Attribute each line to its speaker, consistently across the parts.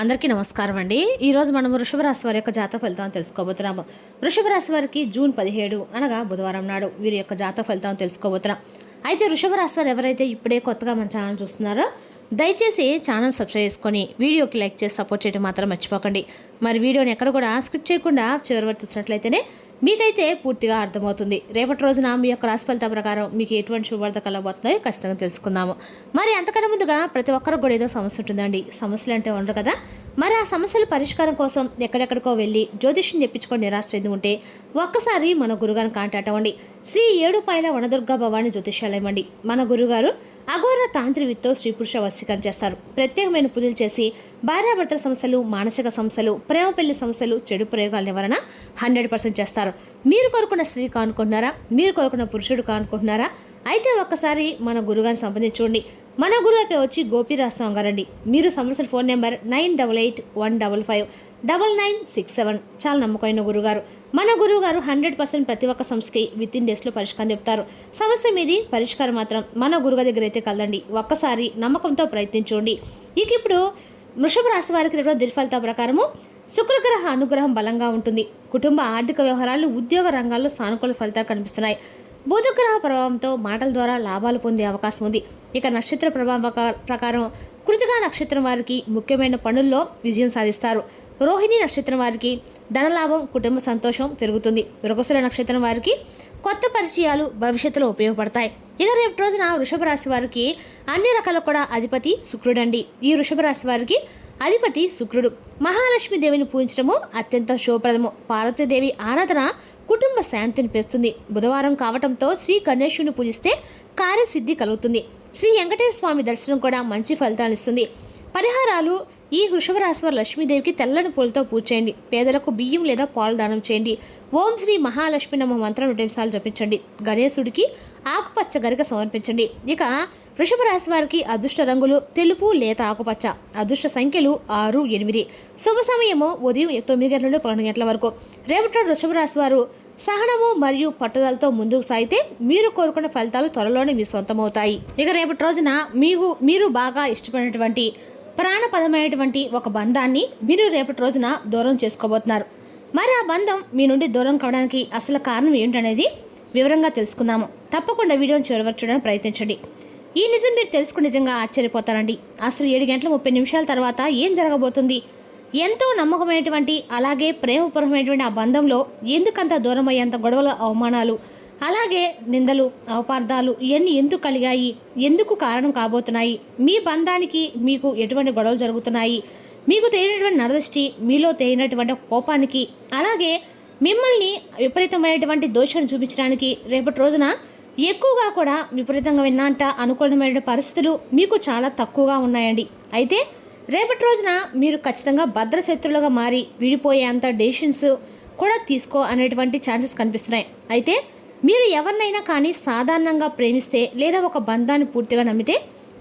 Speaker 1: అందరికీ నమస్కారం అండి. ఈరోజు మనం వృషభ రాశి వారి యొక్క జాతక ఫలితాలను తెలుసుకోబోతున్నాము. వృషభ రాశి వారికి జూన్ 17 అనగా బుధవారం నాడు వీరి యొక్క జాతక ఫలితాలను తెలుసుకోబోతున్నాం. అయితే వృషభ రాశి వారు ఎవరైతే ఇప్పుడే కొత్తగా మన ఛానల్ చూస్తున్నారో దయచేసి ఛానల్ సబ్స్క్రైబ్ చేసుకొని వీడియోకి లైక్ చేసి సపోర్ట్ చేయడం మాత్రం మర్చిపోకండి. మరి వీడియోని ఎక్కడ కూడా స్కిప్ చేయకుండా చివరి వరకు చూసినట్లయితేనే మీకైతే పూర్తిగా అర్థమవుతుంది. రేపటి రోజున మీ యొక్క రాశి ఫలితాల ప్రకారం మీకు ఎటువంటి శుభవార్త కలగబోతున్నాయో ఖచ్చితంగా తెలుసుకుందాము. మరి అంతకన్నా ముందుగా ప్రతి ఒక్కరికి కూడా ఏదో సమస్య ఉంటుందండి. సమస్యలు అంటే ఉండరు కదా. మరి ఆ సమస్యల పరిష్కారం కోసం ఎక్కడెక్కడికో వెళ్ళి జ్యోతిష్యం చెప్పించుకొని నిరాశ చెంది ఉంటే ఒక్కసారి మన గురుగారిని కాంటాక్ట్ అవ్వండి. శ్రీ ఏడుపాయల వనదుర్గా భవాని జ్యోతిష్యాలయం అండి. మన గురుగారు అఘోర తాంత్రివిత్తో స్త్రీ పురుష వశీకరణ చేస్తారు. ప్రత్యేకమైన పూజలు చేసి భార్యాభర్తల సమస్యలు, మానసిక సమస్యలు, ప్రేమ పెళ్లి సమస్యలు, చెడు ప్రయోగాల నివారణ 100% చేస్తారు. మీరు కోరుకున్న స్త్రీ కానుకుంటున్నారా? మీరు కోరుకున్న పురుషుడు కానుకుంటున్నారా? అయితే ఒక్కసారి మన గురుగారిని సంప్రదించుకోండి. మన గురువు వచ్చి గోపీరాజ్ స్వామి గారండి. మీరు సమస్యల ఫోన్ నెంబర్ 9881559967. చాలా నమ్మకమైన గురుగారు. మన గురువు గారు 100% ప్రతి ఒక్క సమస్యకి విత్ ఇన్ డేస్లో పరిష్కారం చెప్తారు. సమస్య మీది పరిష్కారం మాత్రం మన గురువు దగ్గర అయితే కలదండి. ఒక్కసారి నమ్మకంతో ప్రయత్నించండి. ఇప్పుడు వృషభ రాశి వారికి దినఫలిత ప్రకారము శుక్రగ్రహ అనుగ్రహం బలంగా ఉంటుంది. కుటుంబ ఆర్థిక వ్యవహారాలు, ఉద్యోగ రంగాల్లో సానుకూల ఫలితాలు కనిపిస్తున్నాయి. బుధగ్రహ ప్రభావంతో మాటల ద్వారా లాభాలు పొందే అవకాశం ఉంది. ఇక నక్షత్ర ప్రభావం ప్రకారం కృతికా నక్షత్రం వారికి ముఖ్యమైన పనుల్లో విజయం సాధిస్తారు. రోహిణి నక్షత్రం వారికి ధనలాభం, కుటుంబ సంతోషం పెరుగుతుంది. మృగశిర నక్షత్రం వారికి కొత్త పరిచయాలు భవిష్యత్తులో ఉపయోగపడతాయి. ఇక రేపు రోజున వృషభ రాశి వారికి అన్ని రకాల కూడా అధిపతి శుక్రుడండి. ఈ వృషభ రాశి వారికి అధిపతి శుక్రుడు. మహాలక్ష్మీదేవిని పూజించడము అత్యంత శుభప్రదము. పార్వతీదేవి ఆరాధన కుటుంబ శాంతిని పెంచుతుంది. బుధవారం కావటంతో శ్రీ గణేశుని పూజిస్తే కార్యసిద్ధి కలుగుతుంది. శ్రీ వెంకటేశ్వర స్వామి దర్శనం కూడా మంచి ఫలితాలు ఇస్తుంది. పరిహారాలు: ఈ వృషభ రాశి వారు లక్ష్మీదేవికి తెల్లని పూలతో పూజ చేయండి. పేదలకు బియ్యం లేదా పాలు దానం చేయండి. ఓం శ్రీ మహాలక్ష్మి నమ మంత్రం 100 నిమిషాలు జపించండి. గణేశుడికి ఆకుపచ్చ గరిక సమర్పించండి. ఇక వృషభ రాశి వారికి అదృష్ట రంగులు తెలుపు, లేత ఆకుపచ్చ. అదృష్ట సంఖ్యలు 6, 8. శుభ సమయము ఉదయం 9 గంటల నుండి 12 గంటల వరకు. రేపటి వృషభ రాశి వారు సహనము మరియు పట్టుదలతో ముందుకు సాగితే మీరు కోరుకున్న ఫలితాలు త్వరలోనే మీ సొంతమవుతాయి. ఇక రేపటి రోజున మీరు బాగా ఇష్టపడినటువంటి ప్రాణపదమైనటువంటి ఒక బంధాన్ని మీరు రేపటి రోజున దూరం చేసుకోబోతున్నారు. మరి ఆ బంధం మీ నుండి దూరం కావడానికి అసలు కారణం ఏంటనేది వివరంగా తెలుసుకుందాము. తప్పకుండా వీడియోని చివరి వరకు చూడడానికి ప్రయత్నించండి. ఈ నిజం మీరు తెలుసుకుని నిజంగా ఆశ్చర్యపోతారండి. అసలు 7 గంటల 30 నిమిషాల తర్వాత ఏం జరగబోతుంది? ఎంతో నమ్మకమైనటువంటి అలాగే ప్రేమపూర్వకమైనటువంటి ఆ బంధంలో ఎందుకంత దూరం అయ్యేంత గొడవలు, అవమానాలు, అలాగే నిందలు, అపార్థాలు ఇవన్నీ ఎందుకు కలిగాయి? ఎందుకు కారణం కాబోతున్నాయి? మీ బంధానికి మీకు ఎటువంటి గొడవలు జరుగుతున్నాయి? మీకు తెలియనటువంటి నరదృష్టి, మీలో తెలియనటువంటి కోపానికి, అలాగే మిమ్మల్ని విపరీతమైనటువంటి దోషాన్ని చూపించడానికి రేపటి రోజున ఎక్కువగా కూడా విపరీతంగా విన్నంట అనుకూలమైన పరిస్థితులు మీకు చాలా తక్కువగా ఉన్నాయండి. అయితే రేపటి రోజున మీరు ఖచ్చితంగా భద్రశత్రులుగా మారి విడిపోయేంత డెసిషన్స్ కూడా తీసుకో అనేటువంటి ఛాన్సెస్ కనిపిస్తున్నాయి. అయితే మీరు ఎవరినైనా కానీ సాధారణంగా ప్రేమిస్తే లేదా ఒక బంధాన్ని పూర్తిగా నమ్మితే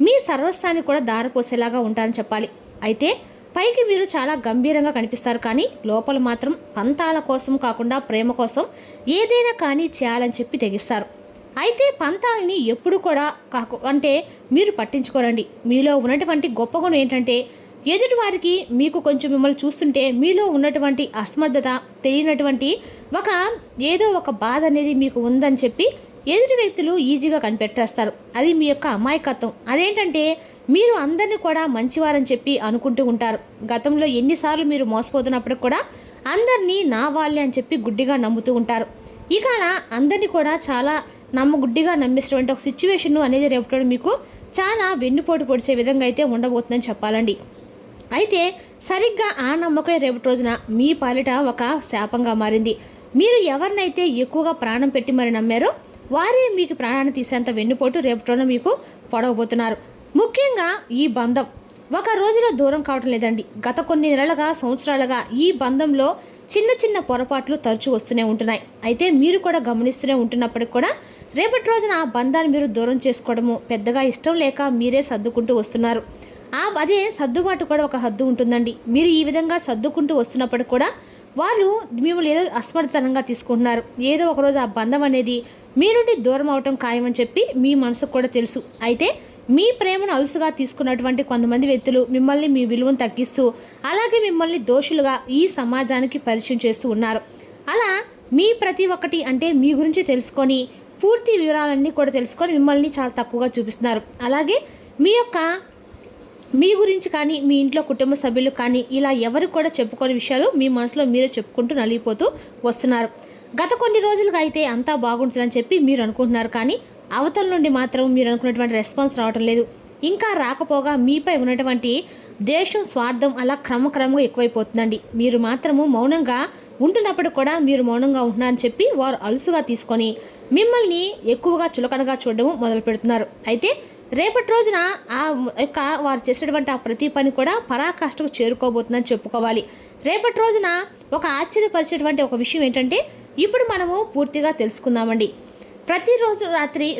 Speaker 1: మీ సర్వస్వాన్ని కూడా దారపోసేలాగా ఉంటారని చెప్పాలి. అయితే పైకి మీరు చాలా గంభీరంగా కనిపిస్తారు, కానీ లోపల మాత్రం పంతాల కోసం కాకుండా ప్రేమ కోసం ఏదైనా కానీ చేయాలని చెప్పి తెగిస్తారు. అయితే పంతాలని ఎప్పుడు కూడా అంటే మీరు పట్టించుకోరండి. మీలో ఉన్నటువంటి గొప్ప గుణం ఏంటంటే ఎదుటి వారికి మీకు కొంచెం మిమ్మల్ని చూస్తుంటే మీలో ఉన్నటువంటి అసమర్థత, తెలియనటువంటి ఏదో ఒక బాధ అనేది మీకు ఉందని చెప్పి ఎదుటి వ్యక్తులు ఈజీగా కనిపెట్టేస్తారు. అది మీ యొక్క అమాయకత్వం. అదేంటంటే మీరు అందరినీ కూడా మంచివారని చెప్పి అనుకుంటూ ఉంటారు. గతంలో ఎన్నిసార్లు మీరు మోసపోతున్నప్పుడు కూడా అందరినీ నా వాళ్ళే అని చెప్పి గుడ్డిగా నమ్ముతూ ఉంటారు. ఇక అలా అందరినీ కూడా చాలా గుడ్డిగా నమ్మేసినటువంటి ఒక సిచ్యువేషన్ అనేది రేపటి మీకు చాలా వెన్నుపోటు పొడిచే విధంగా అయితే ఉండబోతుందని చెప్పాలండి. అయితే సరిగ్గా ఆ నమ్మకమే రేపటి రోజున మీ పాలిట ఒక శాపంగా మారింది. మీరు ఎవరినైతే ఎక్కువగా ప్రాణం పెట్టి మరి నమ్మారో వారే మీకు ప్రాణాన్ని తీసేంత వెన్నుపోటు రేపటి రోజున మీకు పొడవబోతున్నారు. ముఖ్యంగా ఈ బంధం ఒక రోజులో దూరం కావటం లేదండి. గత కొన్ని నెలలుగా, సంవత్సరాలుగా ఈ బంధంలో చిన్న చిన్న పొరపాట్లు తరచూ వస్తూనే ఉంటున్నాయి. అయితే మీరు కూడా గమనిస్తూనే ఉంటున్నప్పటికి కూడా రేపటి రోజున ఆ బంధాన్ని మీరు దూరం చేసుకోవడము పెద్దగా ఇష్టం లేక మీరే సర్దుకుంటూ వస్తున్నారు. అదే సర్దుబాటు కూడా ఒక హద్దు ఉంటుందండి. మీరు ఈ విధంగా సర్దుకుంటూ వస్తున్నప్పటికి కూడా వాళ్ళు మిమ్మల్ని ఏదో అస్మర్థతనంగా తీసుకుంటున్నారు. ఏదో ఒకరోజు ఆ బంధం అనేది మీ నుండి దూరం అవటం ఖాయమని చెప్పి మీ మనసుకు కూడా తెలుసు. అయితే మీ ప్రేమను అలుసుగా తీసుకున్నటువంటి కొంతమంది వ్యక్తులు మిమ్మల్ని మీ విలువను తగ్గిస్తూ అలాగే మిమ్మల్ని దోషులుగా ఈ సమాజానికి పరిచయం చేస్తూ ఉన్నారు. అలా మీ ప్రతి ఒక్కటి అంటే మీ గురించి తెలుసుకొని పూర్తి వివరాలన్నీ కూడా తెలుసుకొని మిమ్మల్ని చాలా తక్కువగా చూపిస్తున్నారు. అలాగే మీ గురించి కానీ మీ ఇంట్లో కుటుంబ సభ్యులు కానీ ఇలా ఎవరు కూడా చెప్పుకోని విషయాలు మీ మనసులో మీరే చెప్పుకుంటూ నలిగిపోతూ వస్తున్నారు. గత కొన్ని రోజులుగా అయితే అంతా బాగుంటుందని చెప్పి మీరు అనుకుంటున్నారు, కానీ అవతల నుండి మాత్రం మీరు అనుకున్నటువంటి రెస్పాన్స్ రావటం లేదు. ఇంకా రాకపోగా మీపై ఉన్నటువంటి ద్వేషం, స్వార్థం అలా క్రమక్రమంగా ఎక్కువైపోతుందండి. మీరు మాత్రము మౌనంగా ఉంటున్నప్పుడు కూడా మీరు మౌనంగా ఉంటున్నారని చెప్పి వారు అలుసుగా తీసుకొని మిమ్మల్ని ఎక్కువగా చులకనగా చూడడం మొదలు పెడుతున్నారు. అయితే రేపటి రోజున ఆ యొక్క వారు చేసేటువంటి ఆ ప్రతి పని కూడా పరాకాష్ఠకు చేరుకోబోతుందని చెప్పుకోవాలి. రేపటి రోజున ఒక ఆశ్చర్యపరిచేటువంటి ఒక విషయం ఏంటంటే ఇప్పుడు మనము పూర్తిగా తెలుసుకుందామండి. ప్రతిరోజు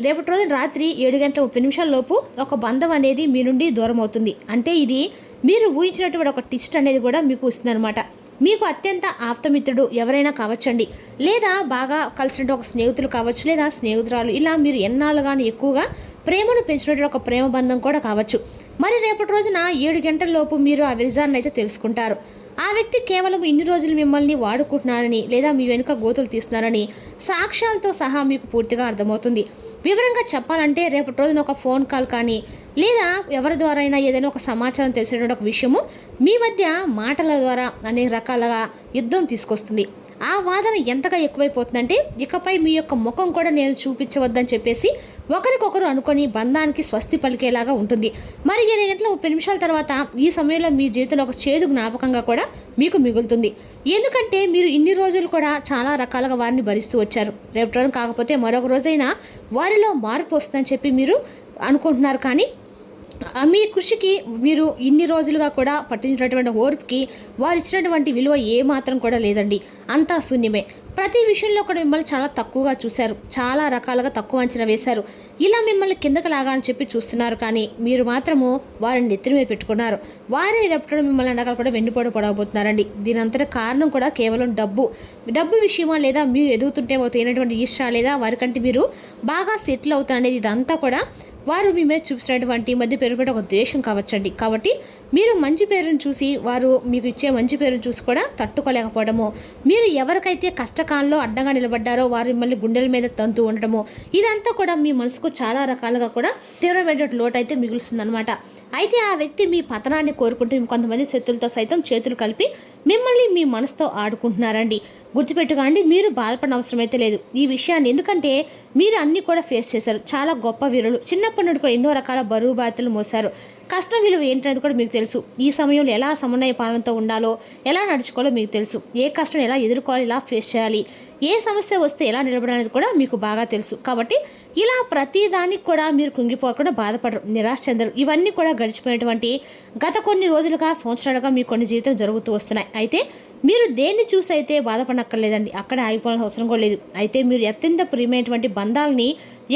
Speaker 1: రేపటి రోజు రాత్రి 7:30 లోపు ఒక బంధం అనేది మీ నుండి దూరం అవుతుంది. అంటే ఇది మీరు ఊహించినటువంటి ఒక టిస్ట్ అనేది కూడా మీకు వస్తుందన్నమాట. మీకు అత్యంత ఆప్తమిత్రుడు ఎవరైనా కావచ్చండి, లేదా బాగా కలిసినట్టు ఒక స్నేహితులు కావచ్చు, లేదా స్నేహితురాలు, ఇలా మీరు ఎన్నాళ్ళుగానే ఎక్కువగా ప్రేమను పెంచినటువంటి ఒక ప్రేమ బంధం కూడా కావచ్చు. మరి రేపటి రోజున 7 గంటల లోపు మీరు ఆ విజయాన్ని అయితే తెలుసుకుంటారు. ఆ వ్యక్తి కేవలం ఇన్ని రోజులు మిమ్మల్ని వాడుకుంటున్నారని లేదా మీ వెనుక గోతులు తీస్తున్నారని సాక్ష్యాలతో సహా మీకు పూర్తిగా అర్థమవుతుంది. వివరంగా చెప్పాలంటే రేపటి రోజున ఒక ఫోన్ కాల్ కానీ లేదా ఎవరి ద్వారా అయినా ఏదైనా ఒక సమాచారం తెలిసినటువంటి ఒక విషయము మీ మధ్య మాటల ద్వారా అనేక రకాలుగా యుద్ధం తీసుకొస్తుంది. ఆ వాదన ఎంతగా ఎక్కువైపోతుందంటే ఇకపై మీ యొక్క ముఖం కూడా నేను చూపించవద్దని చెప్పేసి ఒకరికొకరు అనుకొని బంధానికి స్వస్తి పలికేలాగా ఉంటుంది. మరి 7:30 తర్వాత ఈ సమయంలో మీ జీవితంలో ఒక చేదు జ్ఞాపకంగా కూడా మీకు మిగులుతుంది. ఎందుకంటే మీరు ఇన్ని రోజులు కూడా చాలా రకాలుగా వారిని భరిస్తూ వచ్చారు. రేపు రోజు కాకపోతే మరొక రోజైనా వారిలో మార్పు వస్తుందని చెప్పి మీరు అనుకుంటున్నారు, కానీ మీ కృషికి మీరు ఇన్ని రోజులుగా కూడా పట్టించినటువంటి ఓర్పుకి వారు ఇచ్చినటువంటి విలువ ఏమాత్రం కూడా లేదండి. అంతా శూన్యమే. ప్రతి విషయంలో కూడా మిమ్మల్ని చాలా తక్కువగా చూశారు, చాలా రకాలుగా తక్కువ అంచనా వేశారు. ఇలా మిమ్మల్ని కిందకు లాగాలని చెప్పి చూస్తున్నారు, కానీ మీరు మాత్రము వారిని నెత్తిన మీద పెట్టుకున్నారు. వారే రేపటి మిమ్మల్ని అండగా కూడా వెన్నుపోటు పడవబోతున్నారండి. దీని అంతటి కారణం కూడా కేవలం డబ్బు విషయమా, లేదా మీరు ఎదుగుతుంటే తేనటువంటి ఈర్ష్య, లేదా వారికంటే మీరు బాగా సెటిల్ అవుతారనేది ఇదంతా కూడా వారు మీ మీద చూపిస్తున్నటువంటి మధ్య పెరుగుతున్న ఒక ద్వేషం కావచ్చండి. కాబట్టి మీరు మంచి పేరును చూసి వారు మీకు ఇచ్చే మంచి పేరును చూసి కూడా తట్టుకోలేకపోవడము, మీరు ఎవరికైతే కష్టకాలంలో అడ్డంగా నిలబడ్డారో వారు మిమ్మల్ని గుండెల మీద తంతూ ఉండడము, ఇదంతా కూడా మీ మనసుకు చాలా రకాలుగా కూడా తీవ్రమైన లోటు అయితే మిగులుస్తుందన్నమాట. అయితే ఆ వ్యక్తి మీ పతనాన్ని కోరుకుంటూ కొంతమంది శత్రులతో సైతం చేతులు కలిపి మిమ్మల్ని మీ మనసుతో ఆడుకుంటున్నారండి. గుర్తుపెట్టుకోండి, మీరు బాధపడిన అవసరం అయితే లేదు ఈ విషయాన్ని. ఎందుకంటే మీరు అన్నీ కూడా ఫేస్ చేశారు. చాలా గొప్ప వీరులు. చిన్నప్పటి నుండి కూడా ఎన్నో రకాల బరువు బాధ్యతలు మోసారు. కష్టం విలువ ఏంటనేది కూడా మీకు తెలుసు. ఈ సమయంలో ఎలా సమన్వయ పాలనతో ఉండాలో, ఎలా నడుచుకోవాలో మీకు తెలుసు. ఏ కష్టం ఎలా ఎదుర్కోవాలి, ఎలా ఫేస్ చేయాలి, ఏ సమస్య వస్తే ఎలా నిలబడాలనేది కూడా మీకు బాగా తెలుసు. కాబట్టి ఇలా ప్రతి దానికి కూడా మీరు కుంగిపోకుండా బాధపడరు, నిరాశ చెందరు. ఇవన్నీ కూడా గడిచిపోయినటువంటి గత కొన్ని రోజులుగా, సంవత్సరాలుగా మీ కొన్ని జీవితం జరుగుతూ వస్తున్నాయి. అయితే మీరు దేన్ని చూసి అయితే బాధపడక్కర్లేదండి, అక్కడ ఆగిపోవాల్సిన అవసరం కూడా లేదు. అయితే మీరు అత్యంత ప్రియమైనటువంటి బంధాలని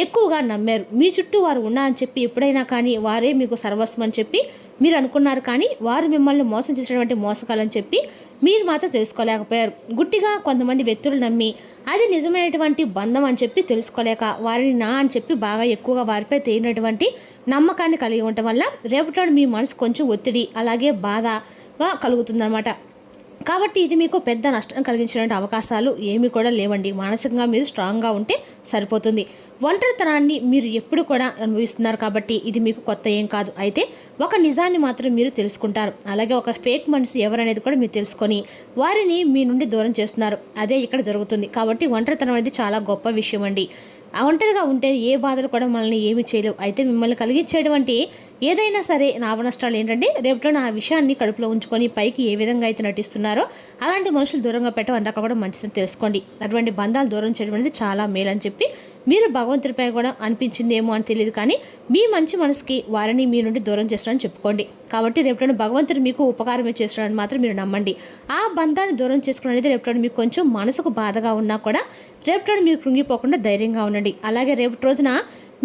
Speaker 1: ఎక్కువగా నమ్మారు. మీ చుట్టూ వారు ఉన్నారని చెప్పి ఎప్పుడైనా కానీ వారే మీకు సర్వస్వం అని చెప్పి మీరు అనుకున్నారు, కానీ వారు మిమ్మల్ని మోసం చేసినటువంటి మోసకాలని చెప్పి మీరు మాత్రం తెలుసుకోలేకపోయారు. గుట్టిగా కొంతమంది వ్యక్తులు నమ్మి అది నిజమైనటువంటి బంధం అని చెప్పి తెలుసుకోలేక వారిని నా అని చెప్పి బాగా ఎక్కువగా వారిపై తేలినటువంటి నమ్మకాన్ని కలిగి ఉండటం వల్ల రేపటి మీ మనసు కొంచెం ఒత్తిడి అలాగే బాధగా కలుగుతుందన్నమాట. కాబట్టి ఇది మీకు పెద్ద నష్టం కలిగించినటువంటి అవకాశాలు ఏమీ కూడా లేవండి. మానసికంగా మీరు స్ట్రాంగ్గా ఉంటే సరిపోతుంది. ఒంటరితనాన్ని మీరు ఎప్పుడు కూడా అనుభవిస్తున్నారు కాబట్టి ఇది మీకు కొత్త ఏం కాదు. అయితే ఒక నిజాన్ని మాత్రం మీరు తెలుసుకుంటారు. అలాగే ఒక ఫేక్ మనిషి ఎవరనేది కూడా మీరు తెలుసుకొని వారిని మీ నుండి దూరం చేస్తున్నారు. అదే ఇక్కడ జరుగుతుంది. కాబట్టి ఒంటరితనం అనేది చాలా గొప్ప విషయం అండి. ఒంటరిగా ఉంటే ఏ బాధలు కూడా మనల్ని ఏమి చేయలేవు. అయితే మిమ్మల్ని కలిగించేటువంటి ఏదైనా సరే నష్టాలు ఏంటంటే రేపటి ఆ విషయాన్ని కడుపులో ఉంచుకొని పైకి ఏ విధంగా అయితే నటిస్తున్నారో అలాంటి మనుషులు దూరంగా పెట్టడం కూడా మంచిదని తెలుసుకోండి. అటువంటి బంధాలు దూరం చేయడం అనేది చాలా మేలని చెప్పి మీరు భగవంతుడిపై కూడా అనిపించిందేమో అని తెలియదు, కానీ మీ మంచి మనసుకి వారిని మీ నుండి దూరం చేస్తారని చెప్పుకోండి. కాబట్టి రేపటి భగవంతుడు మీకు ఉపకారమే చేస్తున్నాడని మాత్రం మీరు నమ్మండి. ఆ బంధాన్ని దూరం చేసుకుని అనేది రేపటి మీకు కొంచెం మనసుకు బాధగా ఉన్నా కూడా రేపటి మీరు కృంగిపోకుండా ధైర్యంగా ఉండండి. అలాగే రేపటి రోజున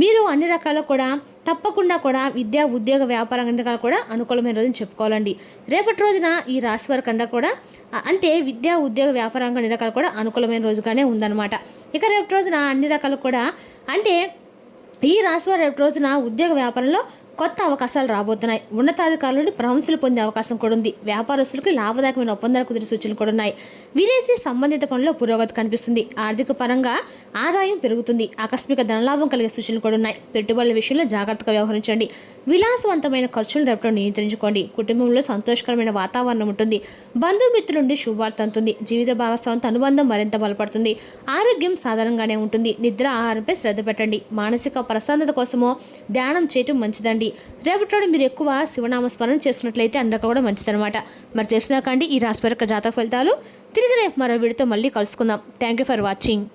Speaker 1: మీరు అన్ని రకాల కూడా తప్పకుండా కూడా విద్య, ఉద్యోగ, వ్యాపార రంగాలు కూడా అనుకూలమైన రోజుని చెప్పుకోవాలండి. రేపటి రోజున ఈ రాశి వారి కన్నా కూడా అంటే విద్య, ఉద్యోగ, వ్యాపార రంగం అన్ని రకాలు కూడా అనుకూలమైన రోజుగానే ఉందన్నమాట. ఇక రేపటి రోజున అన్ని రకాలు కూడా అంటే ఈ రాశివారి రేపు రోజున ఉద్యోగ వ్యాపారంలో కొత్త అవకాశాలు రాబోతున్నాయి. ఉన్నతాధికారుల నుండి ప్రశంసలు పొందే అవకాశం కూడా ఉంది. వ్యాపారస్తులకు లాభదాయకమైన ఒప్పందాలు కుదిరే సూచనలు కూడా ఉన్నాయి. విదేశీ సంబంధిత పనుల్లో పురోగతి కనిపిస్తుంది. ఆర్థిక పరంగా ఆదాయం పెరుగుతుంది. ఆకస్మిక ధనలాభం కలిగే సూచనలు కూడా ఉన్నాయి. పెట్టుబడుల విషయంలో జాగ్రత్తగా వ్యవహరించండి. విలాసవంతమైన ఖర్చులను రేపటి నియంత్రించుకోండి. కుటుంబంలో సంతోషకరమైన వాతావరణం ఉంటుంది. బంధుమిత్రుల నుండి శుభవార్త అందుతుంది. జీవిత భాగస్వామితో అనుబంధం మరింత బలపడుతుంది. ఆరోగ్యం సాధారణంగానే ఉంటుంది. నిద్ర ఆహారంపై శ్రద్ధ పెట్టండి. మానసిక ప్రశాంతత కోసమో ధ్యానం చేయటం మంచిదండి. రేపటి మీరు ఎక్కువ శివనామ స్మరణ చేస్తున్నట్లయితే అందక కూడా మంచిదనమాట. మరి తెలిసినాకండి ఈ రాశి జాతక ఫలితాలు. తిరిగి రేపు మరో వీడియోతో మళ్ళీ కలుసుకుందాం. Thank you for watching.